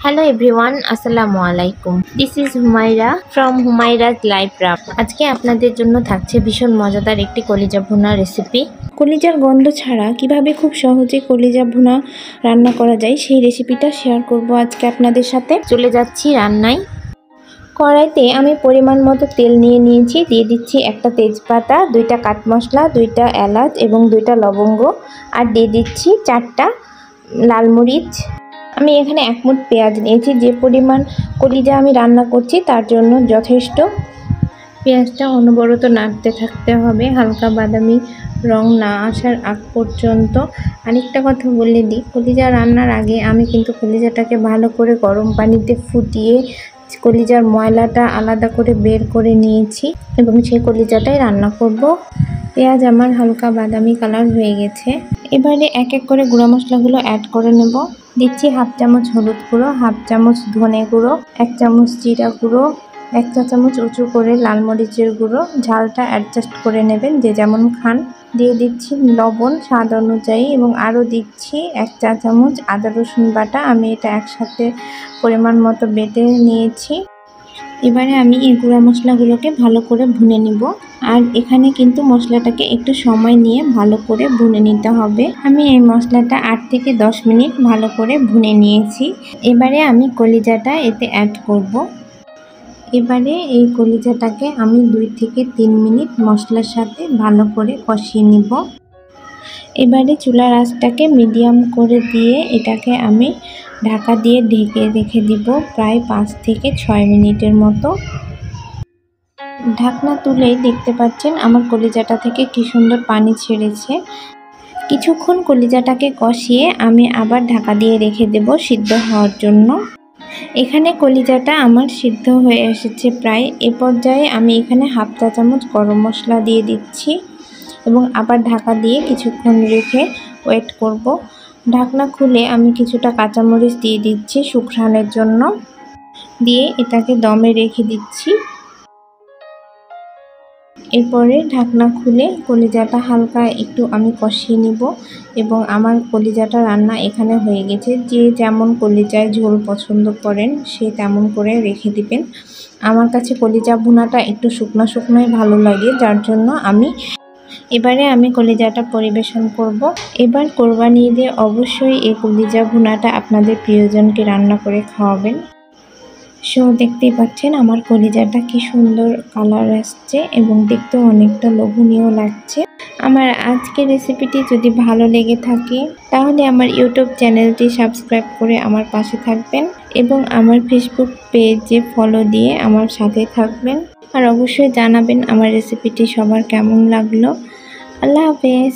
Hello everyone, Assalamu alaikum. This is Humaira from Humaira's Life Wrap. আজকে আপনাদের জন্য থাকছে ভীষণ মজাদার একটি কলিজা ভুনা রেসিপি। কলিজার গন্ধ ছাড়া কিভাবে খুব সহজে কলিজা ভুনা রান্না করা যায় সেই রেসিপিটা শেয়ার করব আজকে আপনাদের সাথে। চলে যাচ্ছি রান্নায়। কড়াইতে আমি পরিমাণ মতো তেল নিয়ে নিয়েছি। দিয়ে দিচ্ছি একটা তেজপাতা, 2টা কাঠ মশলা, 2টা এলাচ এবং 2টা লবঙ্গ, আর দিয়ে দিচ্ছি 4টা লাল মরিচ। আমি এখানে 1 মুঠ পেঁয়াজ নিয়েছি। যে পরিমাণ কলিজা আমি রান্না করছি তার জন্য যথেষ্ট। পেঁয়াজটা অনবরত নাড়তে থাকতে হবে হালকা বাদামি রং না আসার আগ পর্যন্ত। আরেকটা কথা বলে দিই, কলিজা রান্নার আগে আমি কিন্তু কলিজাটাকে ভালো করে গরম পানিতে ফুটিয়ে কলিজার ময়লাটা আলাদা করে বের করে নিয়েছি এবং সেই কলিজাটাই রান্না করব। পেঁয়াজ আমার হালকা বাদামি কালার হয়ে গেছে। এবারে এক এক করে গুঁড়া মশলাগুলো অ্যাড করে নেব। দিচ্ছি 1/2 চামচ হলুদ গুঁড়ো, 1/2 চামচ ধনে গুঁড়ো, 1 চামচ জিরা গুঁড়ো, 1 চা চামচ উঁচু করে লাল মরিচের গুঁড়ো। ঝালটা অ্যাডজাস্ট করে নেবেন যে যেমন খান। দিয়ে দিচ্ছি লবণ স্বাদ অনুযায়ী এবং আরও দিচ্ছি 1 চা চামচ আদা রসুন বাটা। আমি এটা একসাথে পরিমাণ মতো বেটে নিয়েছি। এবারে আমি এই গুঁড়া মশলাগুলোকে ভালো করে ভুনে নিব। আর এখানে কিন্তু মশলাটাকে একটু সময় নিয়ে ভালো করে ভুনে নিতে হবে। আমি এই মশলাটা 8 থেকে 10 মিনিট ভালো করে ভুনে নিয়েছি। এবারে আমি কলিজাটা এতে অ্যাড করব। এবারে এই কলিজাটাকে আমি 2 থেকে 3 মিনিট মশলার সাথে ভালো করে কষিয়ে নিব। এবারে চুলার আঁচটাকে মিডিয়াম করে দিয়ে এটাকে আমি ঢাকা দিয়ে ঢেকে রেখে দিব প্রায় 5 থেকে 6 মিনিটের মতো। ঢাকনা তুলেই দেখতে পাচ্ছেন আমার কলিজাটা থেকে কি সুন্দর পানি ছেড়েছে। কিছুক্ষণ কলিজাটাকে কষিয়ে আমি আবার ঢাকা দিয়ে রেখে দেব সিদ্ধ হওয়ার জন্য। এখানে কলিজাটা আমার সিদ্ধ হয়ে এসেছে প্রায়। এ পর্যায়ে আমি এখানে 1/2 চা চামচ গরম মশলা দিয়ে দিচ্ছি এবং আবার ঢাকা দিয়ে কিছুক্ষণ রেখে ওয়েট করব। ঢাকনা খুলে আমি কিছুটা কাঁচামরিচ দিয়ে দিচ্ছি শুকরানোর জন্য। দিয়ে এটাকে দমে রেখে দিচ্ছি। এরপরে ঢাকনা খুলে কলিজাটা হালকা একটু আমি কষিয়ে নিব এবং আমার কলিজাটা রান্না এখানে হয়ে গেছে। যে যেমন কলিজায় ঝোল পছন্দ করেন সে তেমন করে রেখে দিবেন। আমার কাছে কলিজা ভুনাটা একটু শুকনো শুকনোই ভালো লাগে, যার জন্য এবারে আমি কলিজাটা পরিবেশন করব। এবার কোরবানি ঈদে অবশ্যই এই কলিজা ভুনাটা আপনাদের প্রিয়জনকে রান্না করে খাওয়াবেন। দেখতেই পাচ্ছেন আমার কলিজাটা কি সুন্দর কালার আসছে এবং দেখতেও অনেকটা লোভনীয় লাগছে। আমার আজকের রেসিপিটি যদি ভালো লেগে থাকে তাহলে আমার ইউটিউব চ্যানেলটি সাবস্ক্রাইব করে আমার পাশে থাকবেন এবং আমার ফেসবুক পেজে ফলো দিয়ে আমার সাথে থাকবেন। আর অবশ্যই জানাবেন আমার রেসিপিটি সবার কেমন লাগলো। আল্লাহ হাফেজ।